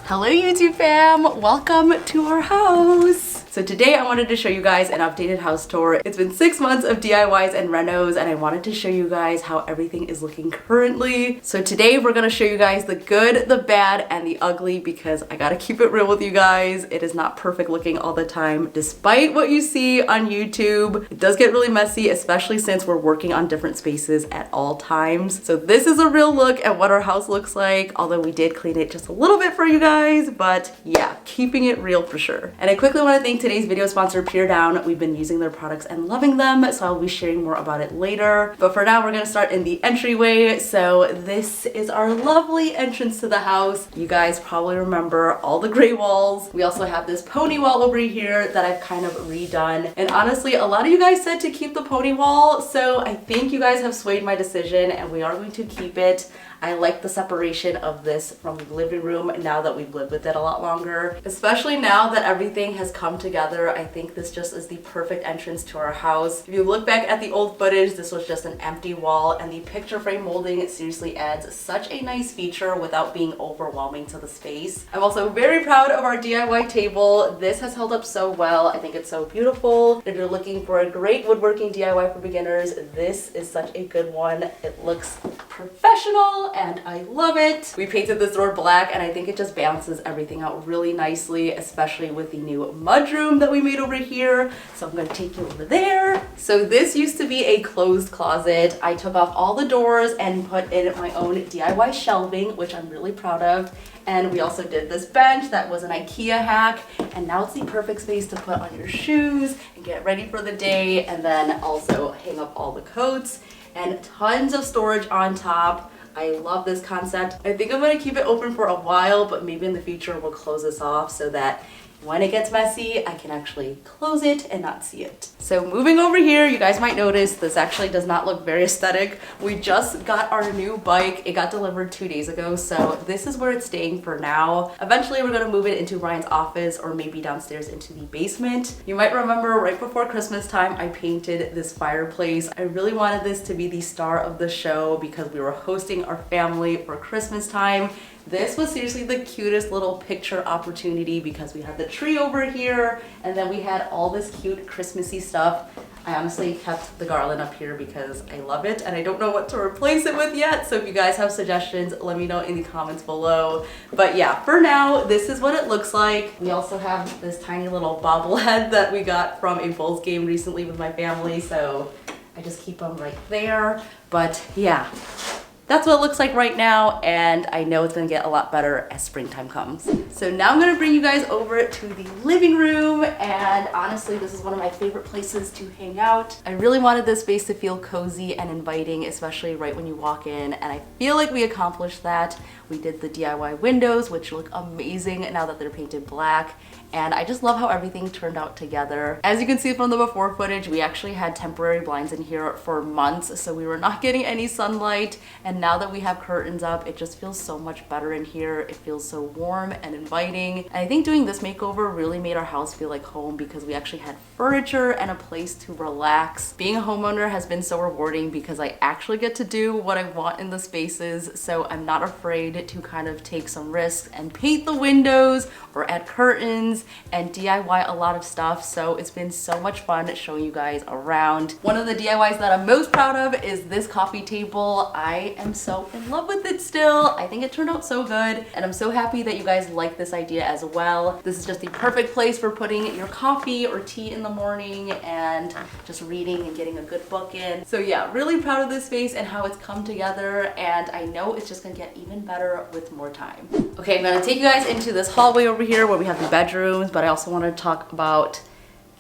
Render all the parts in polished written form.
Hello YouTube fam, welcome to our house. So today I wanted to show you guys an updated house tour. It's been 6 months of DIYs and renos and I wanted to show you guys how everything is looking currently. So today we're gonna show you guys the good, the bad, and the ugly because I gotta keep it real with you guys. It is not perfect looking all the time despite what you see on YouTube. It does get really messy, especially since we're working on different spaces at all times. So this is a real look at what our house looks like, although we did clean it just a little bit for you guys, but yeah, keeping it real for sure. And I quickly want to thank today's video sponsor, Pure Down. We've been using their products and loving them, so I'll be sharing more about it later. But for now, we're gonna start in the entryway. So this is our lovely entrance to the house. You guys probably remember all the gray walls. We also have this pony wall over here that I've kind of redone. And honestly, a lot of you guys said to keep the pony wall, so I think you guys have swayed my decision and we are going to keep it. I like the separation of this from the living room now that we've lived with it a lot longer. Especially now that everything has come together, I think this just is the perfect entrance to our house. If you look back at the old footage, this was just an empty wall and the picture frame molding seriously adds such a nice feature without being overwhelming to the space. I'm also very proud of our DIY table. This has held up so well. I think it's so beautiful. If you're looking for a great woodworking DIY for beginners, this is such a good one. It looks professional and I love it. We painted this door black and I think it just balances everything out really nicely, especially with the new mudroom that we made over here. So I'm gonna take you over there. So this used to be a closed closet. I took off all the doors and put in my own DIY shelving, which I'm really proud of. And we also did this bench that was an IKEA hack, and now it's the perfect space to put on your shoes and get ready for the day, and then also hang up all the coats and tons of storage on top. I love this concept. I think I'm gonna keep it open for a while, but maybe in the future we'll close this off so that when it gets messy, I can actually close it and not see it. So moving over here, you guys might notice this actually does not look very aesthetic. We just got our new bike. It got delivered 2 days ago, so this is where it's staying for now. Eventually, we're gonna move it into Ryan's office or maybe downstairs into the basement. You might remember right before Christmas time, I painted this fireplace. I really wanted this to be the star of the show because we were hosting our family for Christmas time. This was seriously the cutest little picture opportunity because we had the tree over here and then we had all this cute Christmassy stuff. I honestly kept the garland up here because I love it and I don't know what to replace it with yet. So if you guys have suggestions, let me know in the comments below. But yeah, for now, this is what it looks like. We also have this tiny little bobblehead that we got from a Bulls game recently with my family. So I just keep them right there. But yeah. That's what it looks like right now, and I know it's gonna get a lot better as springtime comes. So now I'm gonna bring you guys over to the living room, and honestly, this is one of my favorite places to hang out. I really wanted this space to feel cozy and inviting, especially right when you walk in, and I feel like we accomplished that. We did the DIY windows, which look amazing now that they're painted black. And I just love how everything turned out together. As you can see from the before footage, we actually had temporary blinds in here for months, so we were not getting any sunlight. And now that we have curtains up, it just feels so much better in here. It feels so warm and inviting. And I think doing this makeover really made our house feel like home because we actually had furniture and a place to relax. Being a homeowner has been so rewarding because I actually get to do what I want in the spaces, so I'm not afraid to kind of take some risks and paint the windows or add curtains and DIY a lot of stuff. So it's been so much fun showing you guys around. One of the DIYs that I'm most proud of is this coffee table. I am so in love with it still. I think it turned out so good and I'm so happy that you guys like this idea as well. This is just the perfect place for putting your coffee or tea in the morning and just reading and getting a good book in. So yeah, really proud of this space and how it's come together, and I know it's just gonna get even better with more time. Okay, I'm gonna take you guys into this hallway over here where we have the bedrooms, but I also want to talk about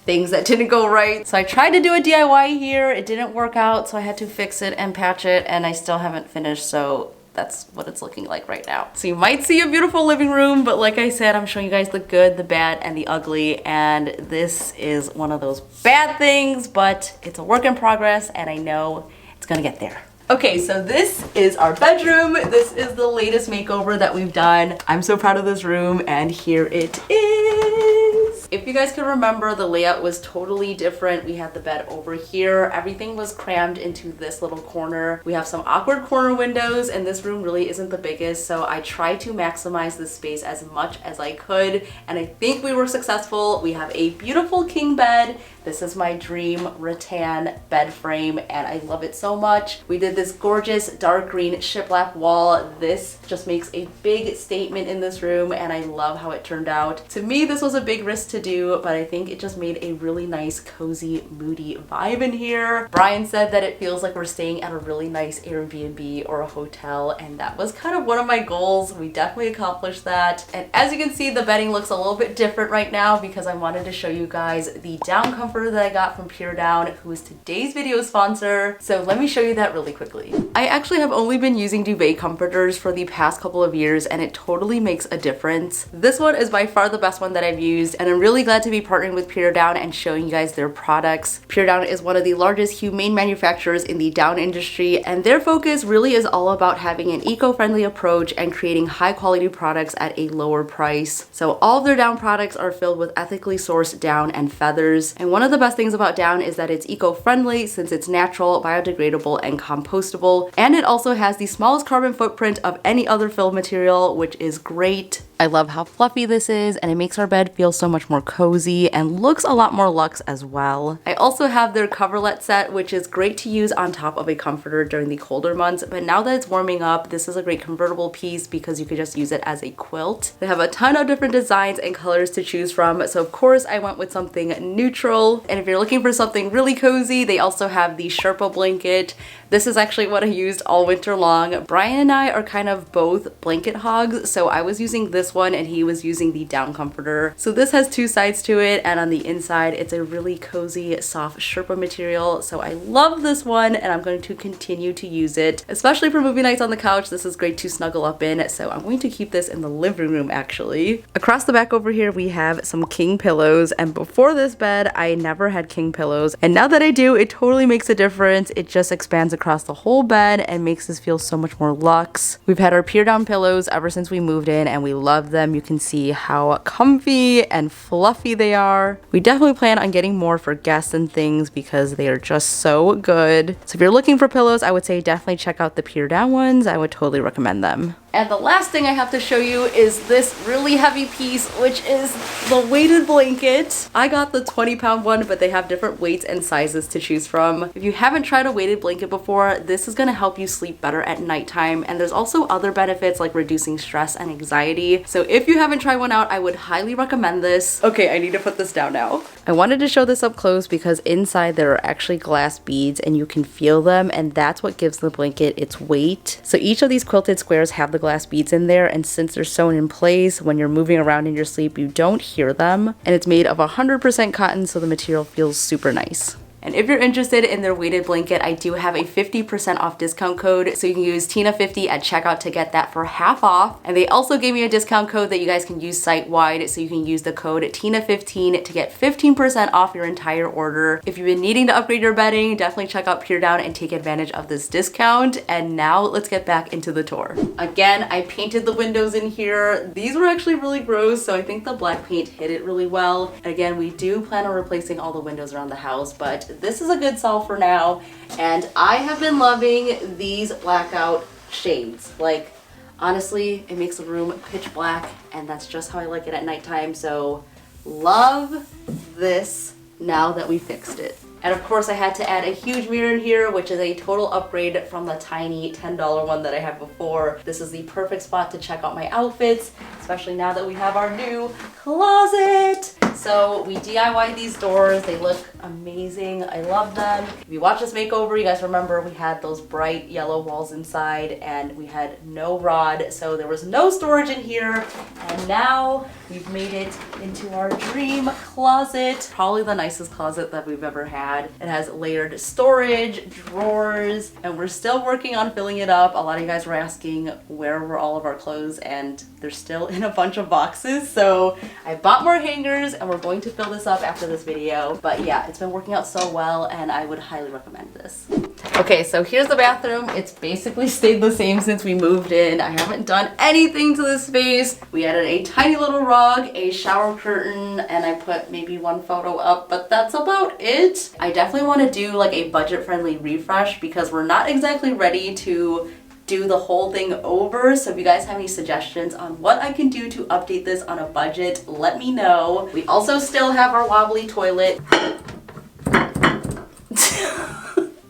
things that didn't go right. So I tried to do a DIY here, it didn't work out, so I had to fix it and patch it, and I still haven't finished, so that's what it's looking like right now. So you might see a beautiful living room, but like I said, I'm showing you guys the good, the bad, and the ugly, and this is one of those bad things, but it's a work in progress, and I know it's gonna get there. Okay, so this is our bedroom. This is the latest makeover that we've done. I'm so proud of this room, and here it is. If you guys can remember, the layout was totally different. We had the bed over here. Everything was crammed into this little corner. We have some awkward corner windows, and this room really isn't the biggest, so I tried to maximize the space as much as I could, and I think we were successful. We have a beautiful king bed. This is my dream rattan bed frame, and I love it so much. We did this gorgeous dark green shiplap wall. This just makes a big statement in this room, and I love how it turned out. To me, this was a big risk to do, but I think it just made a really nice, cozy, moody vibe in here. Brian said that it feels like we're staying at a really nice Airbnb or a hotel, and that was kind of one of my goals. We definitely accomplished that. And as you can see, the bedding looks a little bit different right now because I wanted to show you guys the down comforter that I got from Pure Down, who is today's video sponsor. So let me show you that really quickly. I actually have only been using duvet comforters for the past couple of years, and it totally makes a difference. This one is by far the best one that I've used, and I'm really glad to be partnering with Pure Down and showing you guys their products. Pure Down is one of the largest humane manufacturers in the down industry, and their focus really is all about having an eco-friendly approach and creating high quality products at a lower price. So all of their down products are filled with ethically sourced down and feathers, and one of the best things about down is that it's eco-friendly since it's natural, biodegradable, and compostable, and it also has the smallest carbon footprint of any other fill material, which is great. I love how fluffy this is, and it makes our bed feel so much more cozy and looks a lot more luxe as well. I also have their coverlet set, which is great to use on top of a comforter during the colder months, but now that it's warming up, this is a great convertible piece because you could just use it as a quilt. They have a ton of different designs and colors to choose from, so of course I went with something neutral. And if you're looking for something really cozy, they also have the Sherpa Blanket. This is actually what I used all winter long. Brian and I are kind of both blanket hogs, so I was using this one and he was using the down comforter. So this has two sides to it, and on the inside it's a really cozy, soft Sherpa material. So I love this one, and I'm going to continue to use it, especially for movie nights on the couch. This is great to snuggle up in, so I'm going to keep this in the living room actually. Across the back over here we have some king pillows, and before this bed I never had king pillows, and now that I do, it totally makes a difference. It just expands across the whole bed and makes us feel so much more luxe. We've had our Pure Down pillows ever since we moved in, and we love them. You can see how comfy and fluffy they are. We definitely plan on getting more for guests and things because they are just so good. So if you're looking for pillows, I would say definitely check out the Pure Down ones. I would totally recommend them. And the last thing I have to show you is this really heavy piece, which is the weighted blanket. I got the 20-pound one, but they have different weights and sizes to choose from. If you haven't tried a weighted blanket before, this is gonna help you sleep better at nighttime. And there's also other benefits like reducing stress and anxiety. So if you haven't tried one out, I would highly recommend this. Okay, I need to put this down now. I wanted to show this up close because inside there are actually glass beads and you can feel them, and that's what gives the blanket its weight. So each of these quilted squares have the glass beads in there, and since they're sewn in place, when you're moving around in your sleep, you don't hear them. And it's made of 100% cotton, so the material feels super nice. And if you're interested in their weighted blanket, I do have a 50% off discount code, so you can use Tina50 at checkout to get that for half off. And they also gave me a discount code that you guys can use site-wide, so you can use the code Tina15 to get 15% off your entire order. If you've been needing to upgrade your bedding, definitely check out Pure Down and take advantage of this discount. And now let's get back into the tour. Again, I painted the windows in here. These were actually really gross, so I think the black paint hit it really well. Again, we do plan on replacing all the windows around the house, but this is a good solve for now. And I have been loving these blackout shades. Like, honestly, it makes the room pitch black, and that's just how I like it at nighttime. So love this now that we fixed it. And of course I had to add a huge mirror in here, which is a total upgrade from the tiny $10 one that I had before. This is the perfect spot to check out my outfits, especially now that we have our new closet. So we DIY'd these doors. They look amazing. I love them. If you watch this makeover, you guys remember we had those bright yellow walls inside and we had no rod, so there was no storage in here. And now we've made it into our dream closet, probably the nicest closet that we've ever had. It has layered storage, drawers, and we're still working on filling it up. A lot of you guys were asking where were all of our clothes, and they're still in a bunch of boxes. So I bought more hangers and we're going to fill this up after this video. But yeah, it's been working out so well and I would highly recommend this. Okay, so here's the bathroom. It's basically stayed the same since we moved in. I haven't done anything to this space. We added a tiny little rug, a shower curtain, and I put maybe one photo up, but that's about it. I definitely want to do like a budget-friendly refresh because we're not exactly ready to do the whole thing over. So if you guys have any suggestions on what I can do to update this on a budget, let me know. We also still have our wobbly toilet.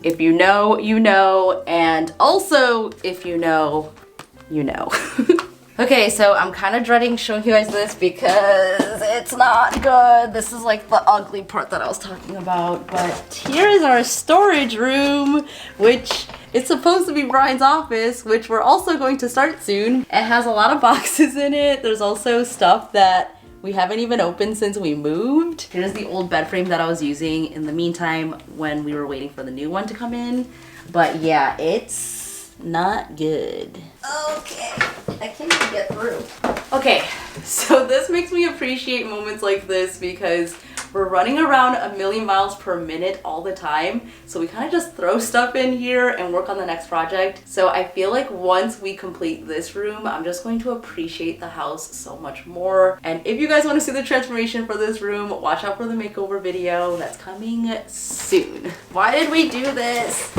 If you know, you know, and also if you know, you know. Okay, so I'm kind of dreading showing you guys this because it's not good. This is like the ugly part that I was talking about. But here is our storage room, which is supposed to be Brian's office, which we're also going to start soon. It has a lot of boxes in it. There's also stuff that we haven't even opened since we moved. Here's the old bed frame that I was using in the meantime when we were waiting for the new one to come in. But yeah, it's not good. Okay, I can't even get through. Okay, so this makes me appreciate moments like this because we're running around 1,000,000 miles per minute all the time. So we kind of just throw stuff in here and work on the next project. So I feel like once we complete this room, I'm just going to appreciate the house so much more. And if you guys want to see the transformation for this room, watch out for the makeover video that's coming soon. Why did we do this?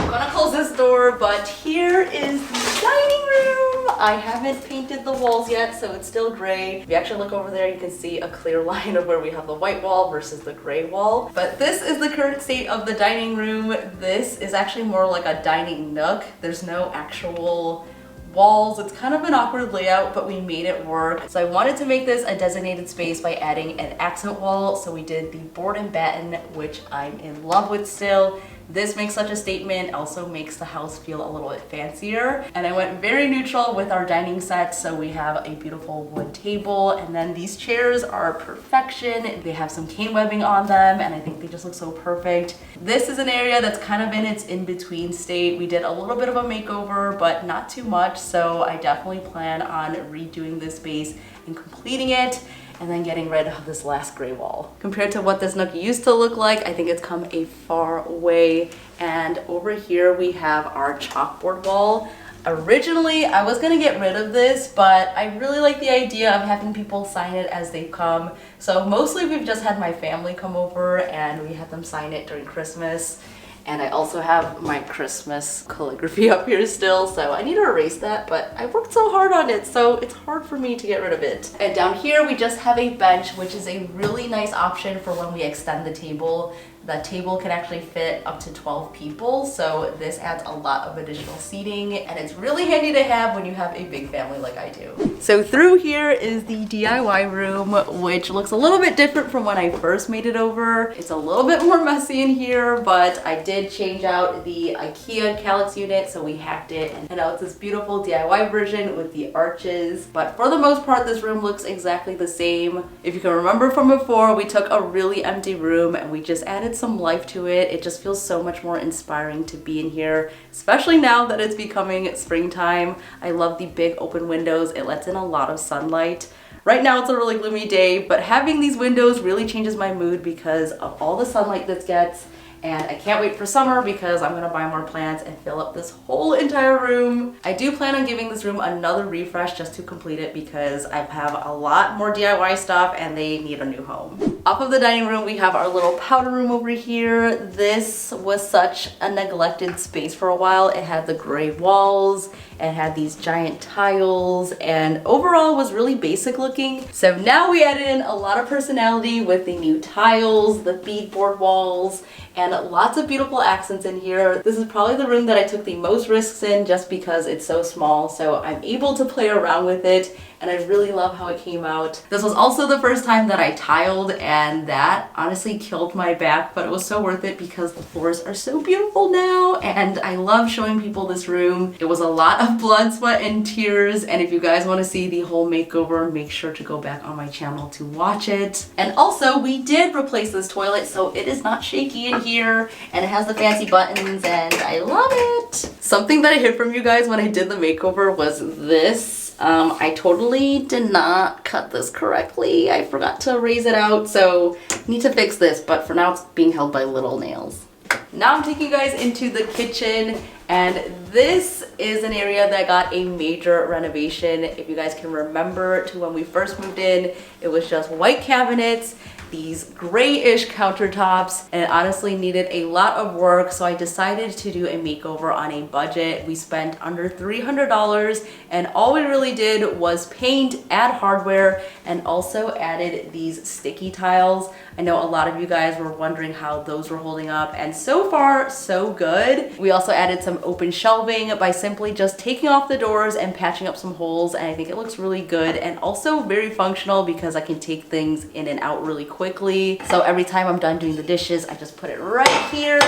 I'm gonna close this door, but here is the dining room. I haven't painted the walls yet, so it's still gray. If you actually look over there, you can see a clear line of where we have the white wall versus the gray wall. But this is the current state of the dining room. This is actually more like a dining nook. There's no actual walls. It's kind of an awkward layout, but we made it work. So I wanted to make this a designated space by adding an accent wall. So we did the board and batten, which I'm in love with still. This makes such a statement, also makes the house feel a little bit fancier. And I went very neutral with our dining set, so we have a beautiful wood table, and then these chairs are perfection. They have some cane webbing on them, and I think they just look so perfect. This is an area that's kind of in its in-between state. We did a little bit of a makeover, but not too much, so I definitely plan on redoing this space and completing it, and then getting rid of this last gray wall. Compared to what this nook used to look like, I think it's come a far way. And over here we have our chalkboard wall. Originally, I was gonna get rid of this, but I really like the idea of having people sign it as they come. So mostly we've just had my family come over and we had them sign it during Christmas. And I also have my Christmas calligraphy up here still, so I need to erase that, but I worked so hard on it, so it's hard for me to get rid of it. And down here we just have a bench, which is a really nice option for when we extend the table. The table can actually fit up to 12 people, so this adds a lot of additional seating, and it's really handy to have when you have a big family like I do. So through here is the DIY room, which looks a little bit different from when I first made it over. It's a little bit more messy in here, but I did change out the IKEA Calyx unit, so we hacked it, and now it's this beautiful DIY version with the arches. But for the most part, this room looks exactly the same. If you can remember from before, we took a really empty room and we just added some life to it. It just feels so much more inspiring to be in here, especially now that it's becoming springtime. I love the big open windows. It lets in a lot of sunlight. Right now it's a really gloomy day, but having these windows really changes my mood because of all the sunlight this gets. And I can't wait for summer because I'm gonna buy more plants and fill up this whole entire room. I do plan on giving this room another refresh just to complete it because I have a lot more DIY stuff and they need a new home. Off of the dining room, we have our little powder room over here. This was such a neglected space for a while. It had the gray walls, it had these giant tiles, and overall was really basic looking. So now we added in a lot of personality with the new tiles, the beadboard walls, and lots of beautiful accents in here. This is probably the room that I took the most risks in just because it's so small, so I'm able to play around with it, and I really love how it came out. This was also the first time that I tiled, and and that honestly killed my back, but it was so worth it because the floors are so beautiful now, and I love showing people this room. It was a lot of blood, sweat, and tears, and if you guys want to see the whole makeover, make sure to go back on my channel to watch it. And also, we did replace this toilet, so it is not shaky in here, and it has the fancy buttons, and I love it. Something that I hid from you guys when I did the makeover was this. I totally did not cut this correctly. I forgot to erase it out, so I need to fix this, but for now it's being held by little nails. Now I'm taking you guys into the kitchen, and this is an area that got a major renovation. If you guys can remember to when we first moved in, it was just white cabinets, these grayish countertops, and it honestly needed a lot of work, so I decided to do a makeover on a budget. We spent under $300, and all we really did was paint, add hardware, and also added these sticky tiles. I know a lot of you guys were wondering how those were holding up, and so far so good. We also added some open shelving by simply just taking off the doors and patching up some holes, and I think it looks really good and also very functional because I can take things in and out really quickly. So every time I'm done doing the dishes, I just put it right here.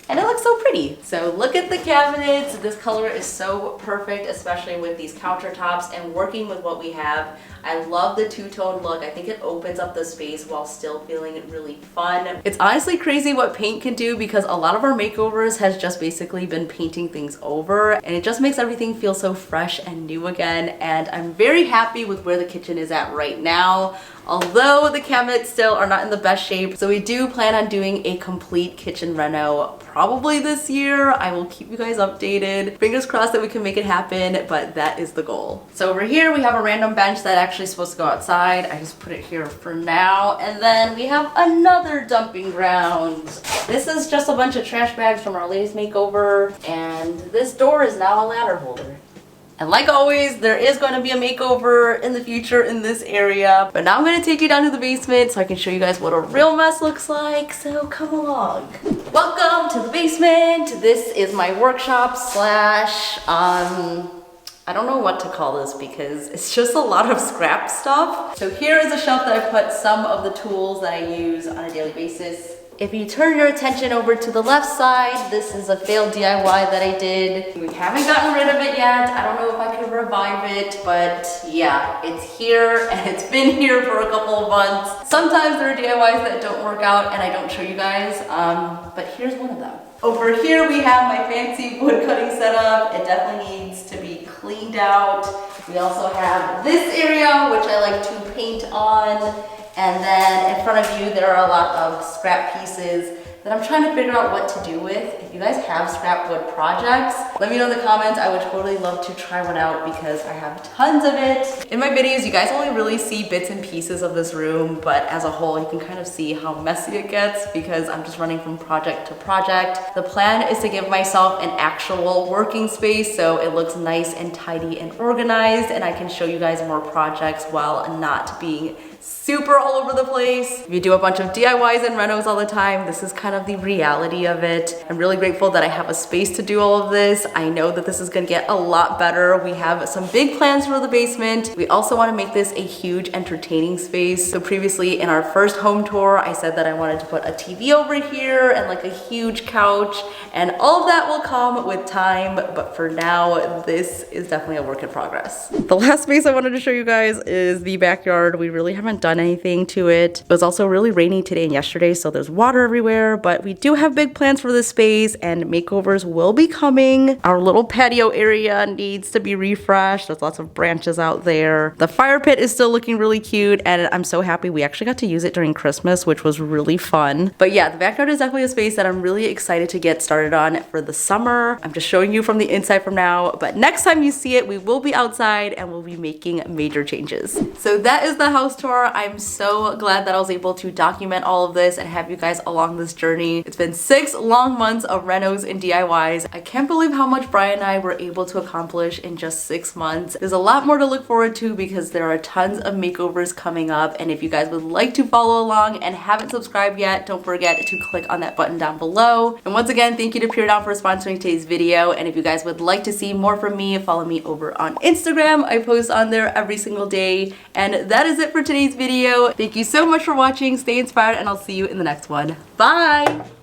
And it looks so pretty. So look at the cabinets. This color is so perfect, especially with these countertops and working with what we have. I love the two-tone look. I think it opens up the space while still feeling really fun. It's honestly crazy what paint can do because a lot of our makeovers has just basically been painting things over, and it just makes everything feel so fresh and new again. And I'm very happy with where the kitchen is at right now, although the cabinets still are not in the best shape. So we do plan on doing a complete kitchen reno probably this year. I will keep you guys updated. Fingers crossed that we can make it happen, but that is the goal. So over here we have a random bench that actually supposed to go outside. I just put it here for now. And then we have another dumping ground. This is just a bunch of trash bags from our latest makeover, and this door is now a ladder holder. And like always, there is going to be a makeover in the future in this area. But now I'm going to take you down to the basement so I can show you guys what a real mess looks like. So come along. Welcome to the basement. This is my workshop slash, I don't know what to call this because it's just a lot of scrap stuff. So here is a shelf that I put some of the tools that I use on a daily basis. If you turn your attention over to the left side, this is a failed DIY that I did. We haven't gotten rid of it yet. I don't know if I can revive it, but yeah, it's here and it's been here for a couple of months. Sometimes there are DIYs that don't work out and I don't show you guys, but here's one of them. Over here we have my fancy wood cutting setup. It definitely needs to be cleaned out. We also have this area, which I like to paint on. And then in front of you, there are a lot of scrap pieces that I'm trying to figure out what to do with. If you guys have scrap wood projects, let me know in the comments. I would totally love to try one out because I have tons of it. In my videos, you guys only really see bits and pieces of this room, but as a whole, you can kind of see how messy it gets because I'm just running from project to project. The plan is to give myself an actual working space so it looks nice and tidy and organized, and I can show you guys more projects while not being super all over the place. If you do a bunch of DIYs and renos all the time, this is kind of the reality of it. I'm really grateful that I have a space to do all of this. I know that this is gonna get a lot better. We have some big plans for the basement. We also wanna make this a huge entertaining space. So previously in our first home tour, I said that I wanted to put a TV over here and like a huge couch, and all of that will come with time, but for now, this is definitely a work in progress. The last space I wanted to show you guys is the backyard. We really haven't done anything to it. It was also really rainy today and yesterday, so there's water everywhere, but we do have big plans for this space and makeovers will be coming. Our little patio area needs to be refreshed. There's lots of branches out there. The fire pit is still looking really cute, and I'm so happy we actually got to use it during Christmas, which was really fun. But yeah, the backyard is definitely a space that I'm really excited to get started on for the summer. I'm just showing you from the inside from now, but next time you see it, we will be outside and we'll be making major changes. So that is the house tour. I'm so glad that I was able to document all of this and have you guys along this journey. It's been 6 long months of renos and DIYs. I can't believe how much Brian and I were able to accomplish in just 6 months. There's a lot more to look forward to because there are tons of makeovers coming up, and if you guys would like to follow along and haven't subscribed yet, don't forget to click on that button down below. And once again, thank you to Pure Down for sponsoring today's video, and if you guys would like to see more from me, follow me over on Instagram. I post on there every single day, and that is it for today's today's video. Thank you so much for watching. Stay inspired and I'll see you in the next one. Bye!